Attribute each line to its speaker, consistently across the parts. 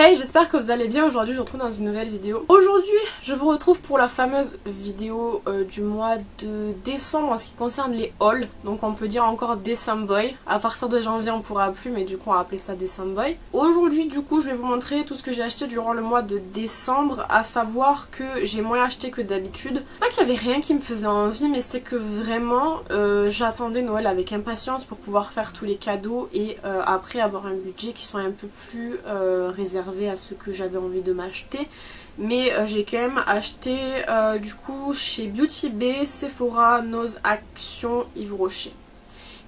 Speaker 1: Hey, j'espère que vous allez bien. Aujourd'hui je vous retrouve dans une nouvelle vidéo. Aujourd'hui je vous retrouve pour la fameuse vidéo du mois de décembre en ce qui concerne les hauls. Donc on peut dire encore Decemboy. À partir de janvier on pourra plus, mais du coup on va appeler ça Decemboy. Aujourd'hui du coup je vais vous montrer tout ce que j'ai acheté durant le mois de décembre. À savoir que j'ai moins acheté que d'habitude. C'est pas qu'il y avait rien qui me faisait envie, mais c'est que vraiment j'attendais Noël avec impatience pour pouvoir faire tous les cadeaux et après avoir un budget qui soit un peu plus réservé à ce que j'avais envie de m'acheter. Mais j'ai quand même acheté du coup chez Beauty Bay, Sephora, Nose Action, Yves Rocher.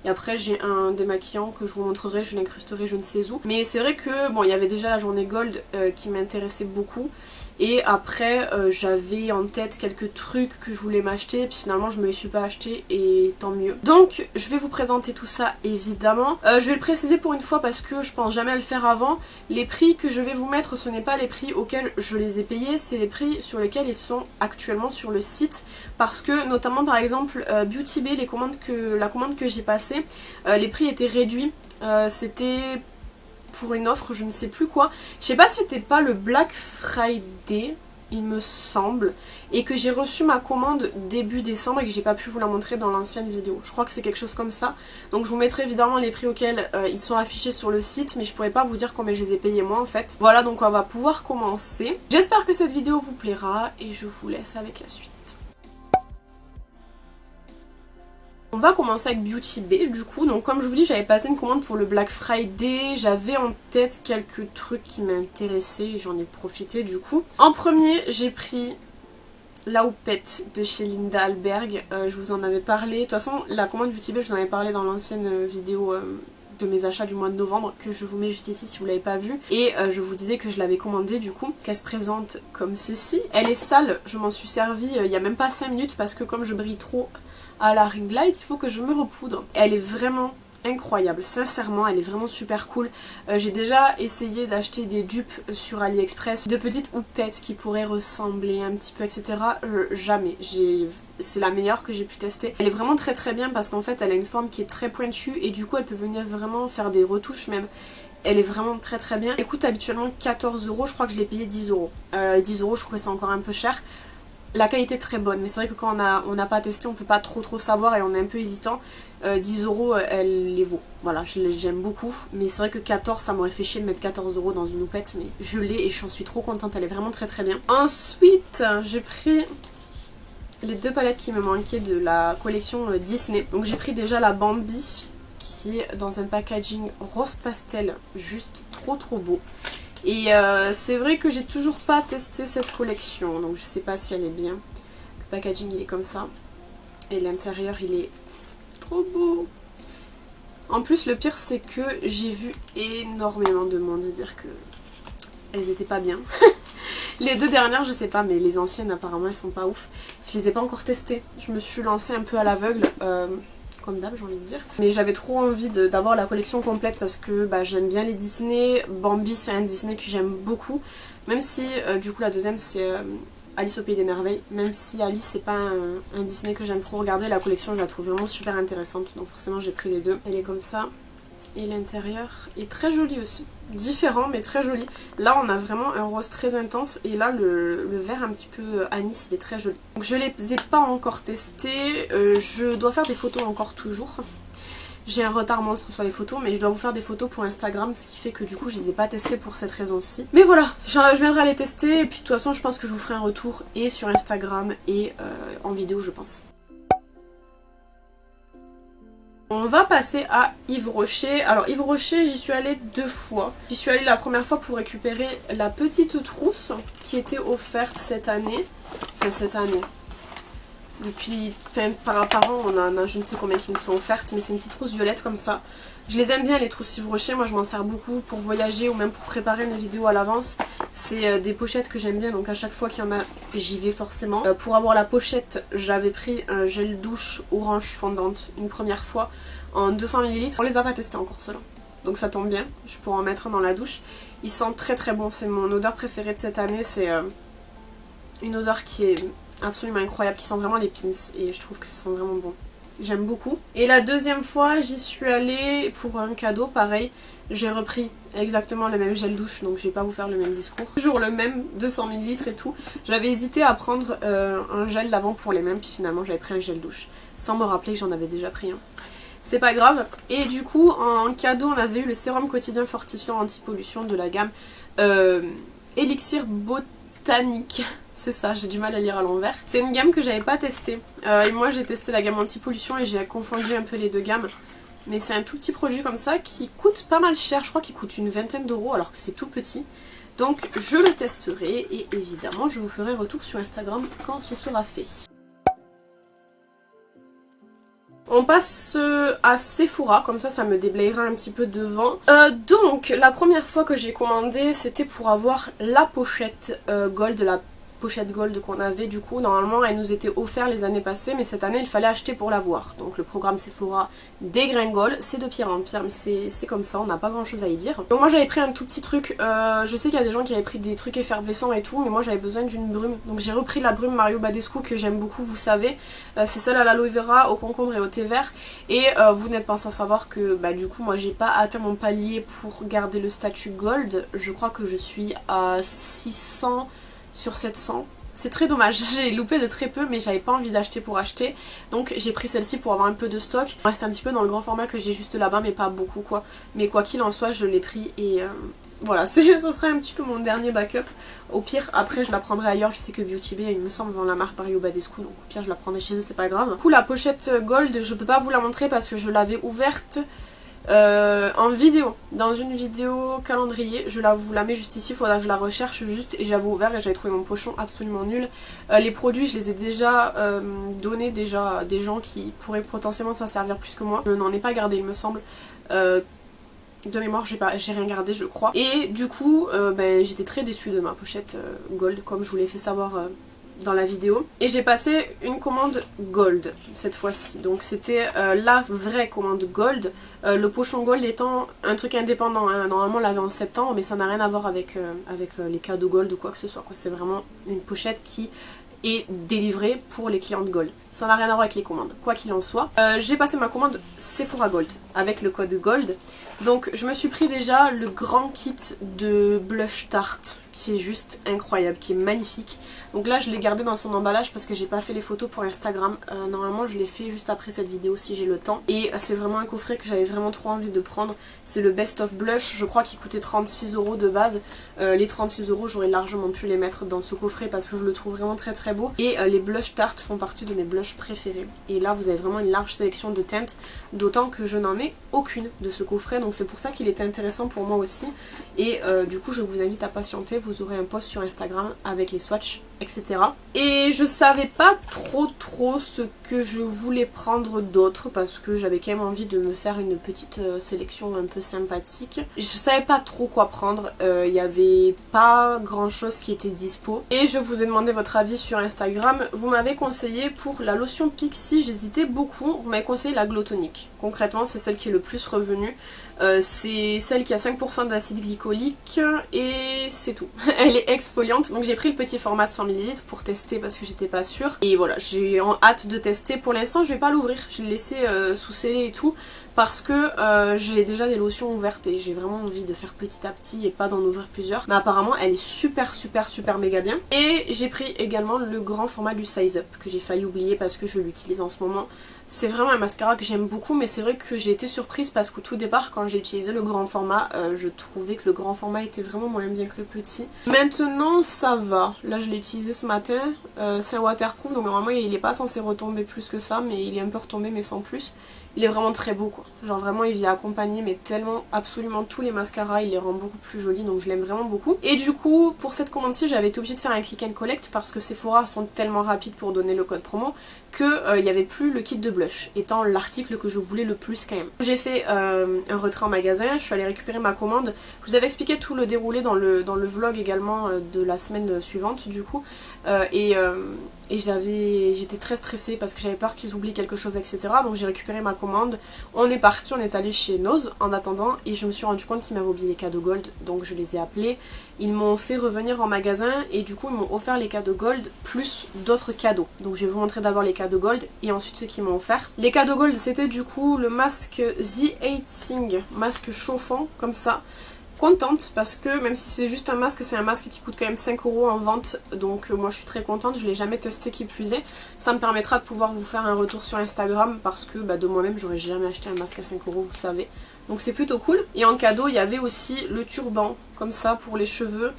Speaker 1: Et après j'ai un démaquillant que je vous montrerai, je l'incrusterai je ne sais où. Mais c'est vrai que bon, il y avait déjà la journée gold qui m'intéressait beaucoup. Et après j'avais en tête quelques trucs que je voulais m'acheter, puis finalement je me les suis pas achetés et tant mieux. Donc je vais vous présenter tout ça évidemment. Je vais le préciser pour une fois parce que je pense jamais à le faire avant. Les prix que je vais vous mettre, ce n'est pas les prix auxquels je les ai payés, c'est les prix sur lesquels ils sont actuellement sur le site. Parce que notamment par exemple Beauty Bay, la commande que j'ai passée, les prix étaient réduits. C'était pour une offre, je ne sais plus quoi. Je sais pas si c'était pas le Black Friday, il me semble, et que j'ai reçu ma commande début décembre et que j'ai pas pu vous la montrer dans l'ancienne vidéo. Je crois que c'est quelque chose comme ça. Donc je vous mettrai évidemment les prix auxquels ils sont affichés sur le site, mais je pourrais pas vous dire combien je les ai payés moi en fait. Voilà, donc on va pouvoir commencer. J'espère que cette vidéo vous plaira et je vous laisse avec la suite. On va commencer avec Beauty Bay du coup. Donc comme je vous dis, j'avais passé une commande pour le Black Friday. J'avais en tête quelques trucs qui m'intéressaient et j'en ai profité du coup. En premier, j'ai pris la houppette de chez Linda Alberg. Je vous en avais parlé. De toute façon, la commande Beauty Bay, je vous en avais parlé dans l'ancienne vidéo de mes achats du mois de novembre, que je vous mets juste ici si vous l'avez pas vu. Et je vous disais que je l'avais commandée du coup, qu'elle se présente comme ceci. Elle est sale, je m'en suis servie il y a même pas 5 minutes parce que comme je brille trop à la ring light, il faut que je me repoudre. Elle est vraiment incroyable, sincèrement elle est vraiment super cool. J'ai déjà essayé d'acheter des dupes sur AliExpress de petites houpettes qui pourraient ressembler un petit peu etc. Jamais, c'est la meilleure que j'ai pu tester. Elle est vraiment très très bien parce qu'en fait elle a une forme qui est très pointue et du coup elle peut venir vraiment faire des retouches même. Elle est vraiment très très bien. Elle coûte habituellement 14 €, je crois que je l'ai payé 10 €. 10 € je trouve que c'est encore un peu cher. La qualité est très bonne, mais c'est vrai que quand on n'a pas testé, on peut pas trop savoir et on est un peu hésitant. 10 €, elle les vaut. Voilà, j'aime beaucoup, mais c'est vrai que 14, ça m'aurait fait chier de mettre 14 € dans une houppette, mais je l'ai et j'en suis trop contente, elle est vraiment très très bien. Ensuite, j'ai pris les deux palettes qui me manquaient de la collection Disney. Donc j'ai pris déjà la Bambi, qui est dans un packaging rose pastel, juste trop beau. Et c'est vrai que j'ai toujours pas testé cette collection, donc je sais pas si elle est bien. Le packaging il est comme ça. Et l'intérieur il est trop beau. En plus le pire c'est que j'ai vu énormément de monde dire que elles étaient pas bien. Les deux dernières je sais pas, mais les anciennes apparemment elles sont pas ouf. Je les ai pas encore testées. Je me suis lancée un peu à l'aveugle. Comme d'hab j'ai envie de dire, mais j'avais trop envie d'avoir la collection complète parce que bah, j'aime bien les Disney. Bambi c'est un Disney que j'aime beaucoup, même si du coup la deuxième c'est Alice au Pays des Merveilles. Même si Alice c'est pas un Disney que j'aime trop regarder, la collection je la trouve vraiment super intéressante, donc forcément j'ai pris les deux. Elle est comme ça et l'intérieur est très joli aussi, différent mais très joli. Là on a vraiment un rose très intense et là le vert un petit peu anis il est très joli. Donc je les ai pas encore testés, je dois faire des photos encore toujours. J'ai un retard monstre sur les photos, mais je dois vous faire des photos pour Instagram, ce qui fait que du coup je les ai pas testées pour cette raison-ci. Mais voilà, je viendrai les tester et puis de toute façon je pense que je vous ferai un retour et sur Instagram et en vidéo je pense. On va passer à Yves Rocher. Alors Yves Rocher j'y suis allée 2 fois. J'y suis allée la première fois pour récupérer la petite trousse qui était offerte cette année. Enfin cette année. Depuis, par an on en a je ne sais combien qui nous sont offertes, mais c'est une petite trousse violette comme ça. Je les aime bien les trousses Yves Rocher, moi je m'en sers beaucoup pour voyager ou même pour préparer mes vidéos à l'avance. C'est des pochettes que j'aime bien, donc à chaque fois qu'il y en a j'y vais forcément. Pour avoir la pochette j'avais pris un gel douche orange fondante une première fois en 200 ml. On les a pas testés encore ceux-là, donc ça tombe bien, je pourrais en mettre un dans la douche. Ils sentent très bon, c'est mon odeur préférée de cette année, c'est une odeur qui est absolument incroyable, qui sent vraiment les Pims et je trouve que ça sent vraiment bon. j'aime beaucoup. Et la deuxième fois j'y suis allée pour un cadeau pareil. J'ai repris exactement le même gel douche, donc je vais pas vous faire le même discours. Toujours le même 200 ml et tout. J'avais hésité à prendre un gel lavant pour les mêmes, puis finalement j'avais pris un gel douche. Sans me rappeler que j'en avais déjà pris un. C'est pas grave. Et du coup en cadeau on avait eu le sérum quotidien fortifiant anti-pollution de la gamme Elixir Botanique. C'est ça, j'ai du mal à lire à l'envers. C'est une gamme que j'avais pas testée. Et moi j'ai testé la gamme anti-pollution et j'ai confondu un peu les deux gammes. Mais c'est un tout petit produit comme ça qui coûte pas mal cher. Je crois qu'il coûte une vingtaine d'euros alors que c'est tout petit. Donc je le testerai et évidemment je vous ferai retour sur Instagram quand ce sera fait. On passe à Sephora, comme ça me déblayera un petit peu devant. Donc la première fois que j'ai commandé c'était pour avoir la pochette gold, la pochette gold qu'on avait du coup. Normalement elle nous était offerte les années passées mais cette année il fallait acheter pour l'avoir. Donc le programme Sephora dégringole, c'est de pire en pire mais c'est comme ça, on n'a pas grand chose à y dire. Donc moi j'avais pris un tout petit truc, je sais qu'il y a des gens qui avaient pris des trucs effervescents et tout mais moi j'avais besoin d'une brume. Donc j'ai repris la brume Mario Badescu que j'aime beaucoup, vous savez. C'est celle à l'aloe vera, au concombre et au thé vert. Et vous n'êtes pas sans savoir que du coup moi j'ai pas atteint mon palier pour garder le statut gold. Je crois que je suis à 600 sur 700. C'est très dommage, j'ai loupé de très peu mais j'avais pas envie d'acheter pour acheter. Donc j'ai pris celle-ci pour avoir un peu de stock. On reste un petit peu dans le grand format que j'ai juste là-bas mais pas beaucoup quoi. Mais quoi qu'il en soit je l'ai pris et voilà, ça serait un petit peu mon dernier backup. Au pire après je la prendrai ailleurs, je sais que Beauty Bay il me semble vend la marque Mario Badescu donc au pire je la prendrai chez eux, c'est pas grave. Du coup la pochette gold je peux pas vous la montrer parce que je l'avais ouverte en vidéo, dans une vidéo calendrier. Je vous la mets juste ici, il faudra que je la recherche juste. Et j'avais ouvert et j'avais trouvé mon pochon absolument nul. Les produits je les ai déjà donnés à des gens qui pourraient potentiellement s'en servir plus que moi. Je n'en ai pas gardé il me semble. De mémoire j'ai rien gardé je crois. Et du coup j'étais très déçue de ma pochette gold comme je vous l'ai fait savoir dans la vidéo. Et j'ai passé une commande gold cette fois-ci. Donc c'était la vraie commande gold. Le pochon gold étant un truc indépendant. Hein. Normalement on l'avait en septembre mais ça n'a rien à voir avec les cadeaux gold ou quoi que ce soit. C'est vraiment une pochette qui est délivrée pour les clientes gold. Ça n'a rien à voir avec les commandes. Quoi qu'il en soit. J'ai passé ma commande Sephora Gold avec le code gold. Donc je me suis pris déjà le grand kit de blush Tarte qui est juste incroyable, qui est magnifique. Donc là je l'ai gardé dans son emballage parce que j'ai pas fait les photos pour Instagram. Normalement je l'ai fait juste après cette vidéo si j'ai le temps. Et c'est vraiment un coffret que j'avais vraiment trop envie de prendre. C'est le Best of Blush, je crois qu'il coûtait 36 € de base. Les 36 € j'aurais largement pu les mettre dans ce coffret parce que je le trouve vraiment très très beau. Et les blush Tarte font partie de mes blushs préférés. Et là vous avez vraiment une large sélection de teintes, d'autant que je n'en ai aucune de ce coffret. Donc c'est pour ça qu'il est intéressant pour moi aussi. Et du coup je vous invite à patienter, vous aurez un post sur Instagram avec les swatchs, etc. Et je savais pas trop ce que je voulais prendre d'autre parce que j'avais quand même envie de me faire une petite sélection un peu sympathique. Je savais pas trop quoi prendre, il y avait pas grand chose qui était dispo. Et je vous ai demandé votre avis sur Instagram. Vous m'avez conseillé pour la lotion Pixi, j'hésitais beaucoup, vous m'avez conseillé la Glow Tonic. Concrètement c'est celle qui est le plus revenue. C'est celle qui a 5% d'acide glycolique et c'est tout. Elle est exfoliante donc j'ai pris le petit format de 100 ml pour tester parce que j'étais pas sûre. Et voilà, j'ai hâte de tester. Pour l'instant je vais pas l'ouvrir, je l'ai laissé sous scellé et tout parce que j'ai déjà des lotions ouvertes et j'ai vraiment envie de faire petit à petit et pas d'en ouvrir plusieurs. Mais apparemment elle est super méga bien. Et j'ai pris également le grand format du Size Up que j'ai failli oublier parce que je l'utilise en ce moment. C'est vraiment un mascara que j'aime beaucoup mais c'est vrai que j'ai été surprise parce qu'au tout départ quand j'ai utilisé le grand format je trouvais que le grand format était vraiment moins bien que le petit. Maintenant ça va, là je l'ai utilisé ce matin, c'est un waterproof donc normalement il est pas censé retomber plus que ça mais il est un peu retombé mais sans plus. Il est vraiment très beau quoi, genre vraiment il vient accompagner mais tellement absolument tous les mascaras, il les rend beaucoup plus jolis donc je l'aime vraiment beaucoup. Et du coup pour cette commande-ci j'avais été obligée de faire un click and collect parce que Sephora sont tellement rapides pour donner le code promo que il n'y avait plus le kit de blush étant l'article que je voulais le plus quand même. J'ai fait un retrait en magasin, je suis allée récupérer ma commande, je vous avais expliqué tout le déroulé dans le vlog également de la semaine suivante du coup et j'étais très stressée parce que j'avais peur qu'ils oublient quelque chose etc. Donc j'ai récupéré ma commande, on est parti, on est allé chez Nose en attendant et je me suis rendu compte qu'ils m'avaient oublié les cadeaux gold donc je les ai appelés ils m'ont fait revenir en magasin et du coup ils m'ont offert les cadeaux gold plus d'autres cadeaux. Donc je vais vous montrer d'abord les cadeaux gold et ensuite ceux qu'ils m'ont offert. Les cadeaux gold c'était du coup le masque The Hating, masque chauffant comme ça. Contente parce que même si c'est juste un masque, c'est un masque qui coûte quand même 5 € en vente, donc moi je suis très contente, je l'ai jamais testé qui plus est. Ça me permettra de pouvoir vous faire un retour sur Instagram parce que de moi-même j'aurais jamais acheté un masque à 5 €, vous savez. Donc c'est plutôt cool. Et en cadeau il y avait aussi le turban comme ça pour les cheveux.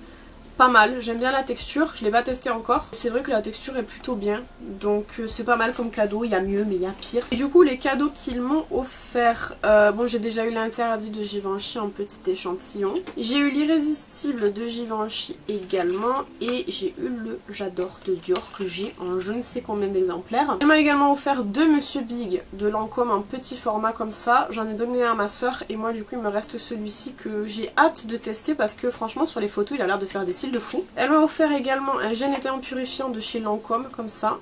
Speaker 1: Pas mal, j'aime bien la texture, je l'ai pas testé encore. C'est vrai que la texture est plutôt bien, donc c'est pas mal comme cadeau, il y a mieux mais il y a pire. Et du coup les cadeaux qu'ils m'ont offert, bon j'ai déjà eu l'interdit de Givenchy en petit échantillon. J'ai eu l'irrésistible de Givenchy également et j'ai eu le J'adore de Dior que j'ai en je ne sais combien d'exemplaires. Elle m'a également offert deux Monsieur Big de Lancôme en petit format comme ça, j'en ai donné un à ma soeur et moi du coup il me reste celui-ci que j'ai hâte de tester parce que franchement sur les photos il a l'air de faire des cils de fou. Elle m'a offert également un gel nettoyant purifiant de chez Lancôme comme ça.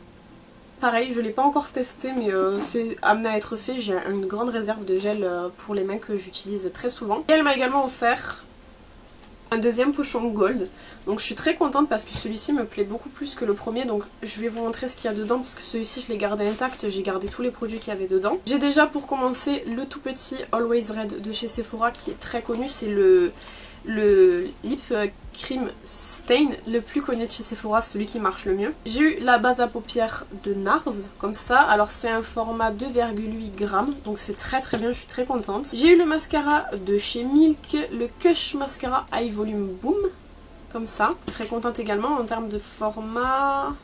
Speaker 1: Pareil, je l'ai pas encore testé mais c'est amené à être fait. J'ai une grande réserve de gel pour les mains que j'utilise très souvent. Et elle m'a également offert un deuxième pochon gold. Donc je suis très contente parce que celui-ci me plaît beaucoup plus que le premier. Donc je vais vous montrer ce qu'il y a dedans parce que celui-ci je l'ai gardé intact. J'ai gardé tous les produits qu'il y avait dedans. J'ai déjà pour commencer le tout petit Always Red de chez Sephora qui est très connu. C'est le lip cream stain le plus connu de chez Sephora, celui qui marche le mieux. J'ai eu la base à paupières de NARS comme ça, alors c'est un format 2,8 grammes donc c'est très très bien, je suis très contente. J'ai eu le mascara de chez Milk, le Kush Mascara Eye Volume Boom comme ça, très contente également en termes de format.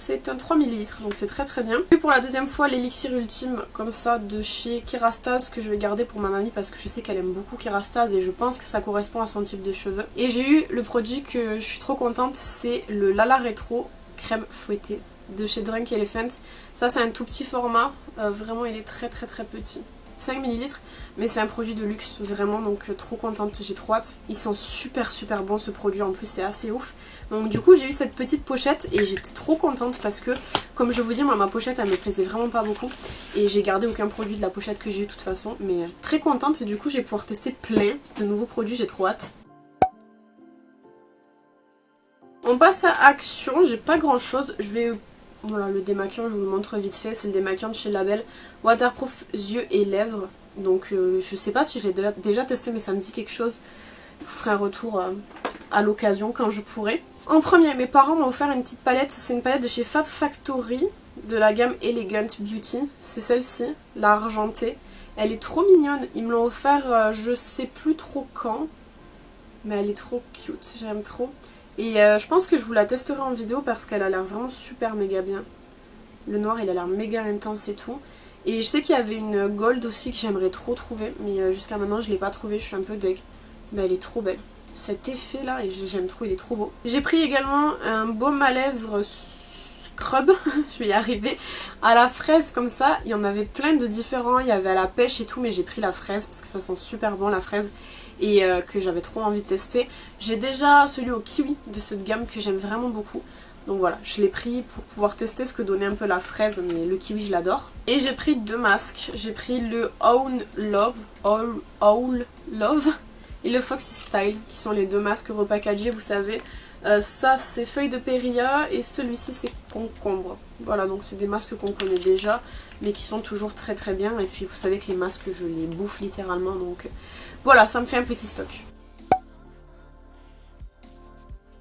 Speaker 1: C'est un 3 ml donc c'est très très bien. Et pour la deuxième fois l'élixir ultime comme ça de chez Kerastase que je vais garder pour ma mamie parce que je sais qu'elle aime beaucoup Kerastase et je pense que ça correspond à son type de cheveux. Et j'ai eu le produit que je suis trop contente, c'est le Lala Retro crème fouettée de chez Drunk Elephant. Ça c'est un tout petit format, vraiment il est très très très petit. 5 ml mais c'est un produit de luxe vraiment donc trop contente, j'ai trop hâte. Il sent super super bon ce produit en plus, c'est assez ouf. Donc du coup j'ai eu cette petite pochette et j'étais trop contente parce que comme je vous dis moi ma pochette elle me plaisait vraiment pas beaucoup et j'ai gardé aucun produit de la pochette que j'ai eu de toute façon, mais très contente et du coup je vais pouvoir tester plein de nouveaux produits, j'ai trop hâte. On passe à Action, j'ai pas grand chose, je vais... Voilà, le démaquillant, je vous le montre vite fait, c'est le démaquillant de chez Label, waterproof yeux et lèvres. Donc je sais pas si je l'ai déjà testé mais ça me dit quelque chose. Je vous ferai un retour à l'occasion quand je pourrai. En premier, mes parents m'ont offert une petite palette, c'est une palette de chez Fab Factory de la gamme Elegant Beauty. C'est celle-ci, la argentée. Elle est trop mignonne, ils me l'ont offert je sais plus trop quand. Mais elle est trop cute, j'aime trop. Et je pense que je vous la testerai en vidéo parce qu'elle a l'air vraiment super méga bien. Le noir il a l'air méga intense et tout. Et je sais qu'il y avait une gold aussi que j'aimerais trop trouver. Mais jusqu'à maintenant je l'ai pas trouvée, je suis un peu deg. Mais elle est trop belle. Cet effet là, et j'aime trop, il est trop beau. J'ai pris également un baume à lèvres scrub, je vais y arriver, à la fraise comme ça. Il y en avait plein de différents, il y avait à la pêche et tout. Mais j'ai pris la fraise parce que ça sent super bon la fraise. Et que j'avais trop envie de tester. J'ai déjà celui au kiwi de cette gamme que j'aime vraiment beaucoup. Donc voilà, je l'ai pris pour pouvoir tester ce que donnait un peu la fraise, mais le kiwi je l'adore. Et j'ai pris deux masques. J'ai pris le Owl Love et le Foxy Style, qui sont les deux masques repackagés, vous savez. Ça c'est feuille de périlla et celui-ci c'est concombre. Voilà, donc c'est des masques qu'on connaît déjà, mais qui sont toujours très très bien. Et puis vous savez que les masques je les bouffe littéralement, donc voilà, ça me fait un petit stock.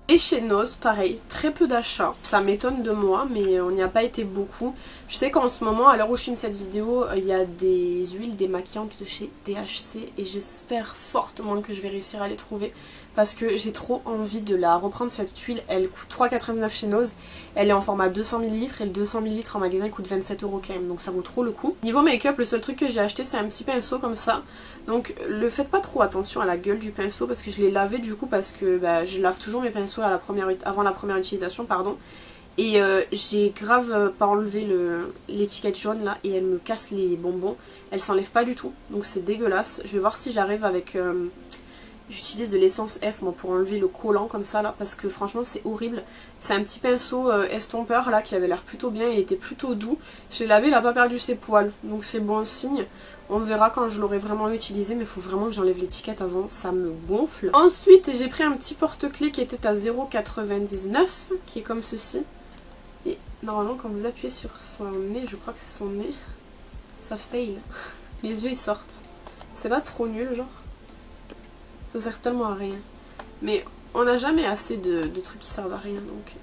Speaker 1: Et chez Nose, pareil, très peu d'achats. Ça m'étonne de moi, mais on n'y a pas été beaucoup. Je sais qu'en ce moment, à l'heure où je filme cette vidéo, il y a des huiles démaquillantes de chez DHC et j'espère fortement que je vais réussir à les trouver parce que j'ai trop envie de la reprendre cette huile. Elle coûte 3,99 chez Nose. Elle est en format 200 ml et le 200 ml en magasin coûte 27 € quand même, donc ça vaut trop le coup. Niveau make-up, le seul truc que j'ai acheté c'est un petit pinceau comme ça. Donc ne faites pas trop attention à la gueule du pinceau parce que je l'ai lavé du coup parce que je lave toujours mes pinceaux à avant la première utilisation, pardon. Et j'ai grave pas enlevé l'étiquette jaune là et elle me casse les bonbons. Elle s'enlève pas du tout, donc c'est dégueulasse. Je vais voir si j'arrive avec J'utilise de l'essence F moi pour enlever le collant comme ça là parce que franchement c'est horrible. C'est un petit pinceau estompeur là qui avait l'air plutôt bien, il était plutôt doux. Je l'ai lavé, il n'a pas perdu ses poils donc c'est bon signe. On verra quand je l'aurai vraiment utilisé mais il faut vraiment que j'enlève l'étiquette avant, ça me gonfle. Ensuite j'ai pris un petit porte-clés qui était à 0,99 qui est comme ceci. Et normalement quand vous appuyez sur son nez, je crois que c'est son nez, ça fail. Les yeux ils sortent. C'est pas trop nul genre. Ça sert tellement à rien. Mais on n'a jamais assez de trucs qui servent à rien donc.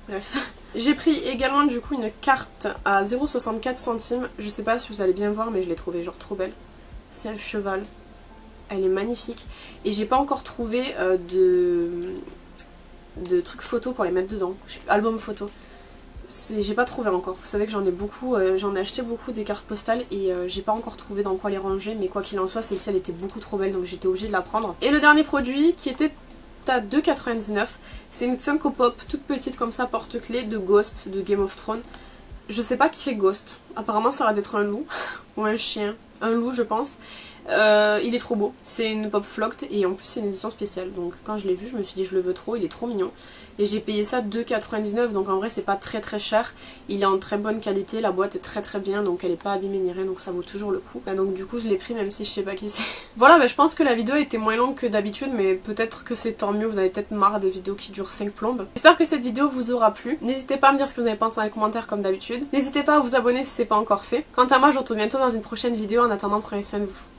Speaker 1: Bref. J'ai pris également du coup une carte à 0,64 centimes. Je sais pas si vous allez bien voir mais je l'ai trouvée genre trop belle. C'est un cheval. Elle est magnifique. Et j'ai pas encore trouvé de trucs photos pour les mettre dedans. Album photo. J'ai pas trouvé encore, vous savez que j'en ai beaucoup, j'en ai acheté beaucoup des cartes postales et j'ai pas encore trouvé dans quoi les ranger, mais quoi qu'il en soit celle-ci elle était beaucoup trop belle donc j'étais obligée de la prendre. Et le dernier produit qui était à 2,99, c'est une Funko Pop toute petite comme ça porte-clés de Ghost de Game of Thrones. Je sais pas qui est Ghost, apparemment ça va être un loup ou un chien, un loup je pense. Il est trop beau, c'est une pop flocked et en plus c'est une édition spéciale donc quand je l'ai vu je me suis dit je le veux trop, il est trop mignon et j'ai payé ça 2,99 donc en vrai c'est pas très très cher, il est en très bonne qualité, la boîte est très très bien donc elle est pas abîmée ni rien donc ça vaut toujours le coup. Donc du coup je l'ai pris même si je sais pas qui c'est. Voilà je pense que la vidéo était moins longue que d'habitude mais peut-être que c'est tant mieux, vous avez peut-être marre des vidéos qui durent 5 plombes. J'espère que cette vidéo vous aura plu, n'hésitez pas à me dire ce que vous avez pensé dans les commentaires comme d'habitude, n'hésitez pas à vous abonner si c'est pas encore fait. Quant à moi je vous retrouve bientôt dans une prochaine vidéo, en attendant prenez soin de vous.